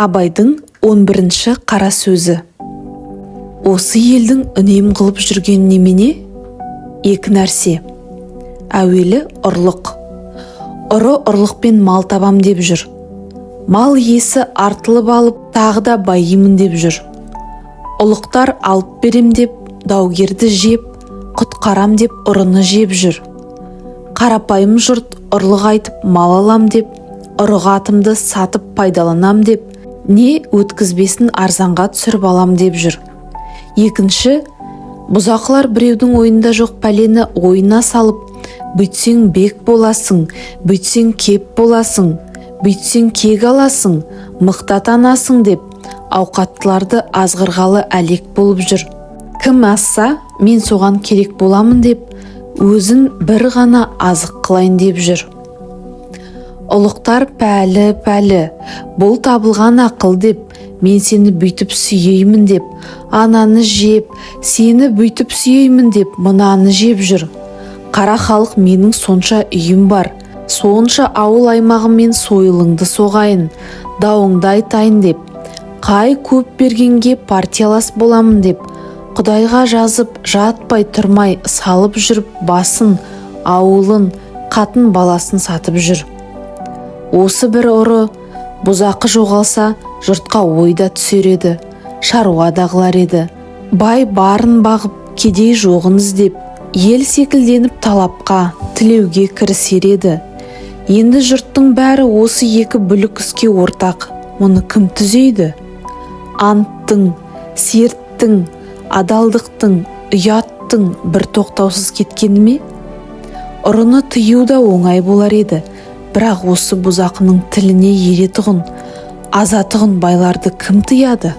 Абайдың 11-ші қара сөзі. Осы елдің үнем қылып жүрген немене? Екі нәрсе. Әуелі ұрлық. Ұры ұрлықпен мал табам деп жүр. Мал иесі артылып алып, тағы да байимын деп жүр. Ұлықтар алып берем деп, даугерді жеп, құтқарам деп ұрыны жеп жүр. Қарапайым жұрт ұрлық айтып мал алам деп, ұрыға атымды сатып пайдаланам деп, не өткізбесін арзанға түсіріп алам деп жүр. Екінші, бұзақылар біреудің ойында жоқ пәлені ойына салып, бүйтсең бек боласың, бүйтсең кеп боласың, бүйтсең кек аласың, мықтатанасың деп, ауқаттыларды азғырғалы әлек болып жүр. Кім асса, мен соған керек боламын деп, өзін бір ғана азық қылайын деп жүр. Ұлықтар пәлі, бұл табылған ақыл деп, мен сені бүйтіп сүйеймін деп, ананы жеп, сені бүйтіп сүйеймін деп, мынаны жеп жүр. Қара халық менің сонша үйім бар, сонша ауыл аймағымен сойылыңды соғайын, дауыңды айтайын деп, қай көп бергенге партиялас боламын деп, Құдайға жазып, жатпай тұрмай салып жүріп басын, ауылын, қатын баласын сатып жүр. Осы бір ұры, бұзақы жоғалса, жұртқа ойда түсер еді, шаруа дағылар еді. Бай барын бағып, кедей жоғын іздеп, ел секілденіп талапқа, тілеуге кірісер еді. Енді жұрттың бәрі осы екі бүлік іске ортақ, мұны кім түзейді? Анттың, серттің, адалдықтың, ұяттың бір тоқтаусыз кеткені ме? Ұрыны тыю да оңай болар еді, бірақ осы бұзақының тіліне еретұғын, азатұғын байларды кім тыяды?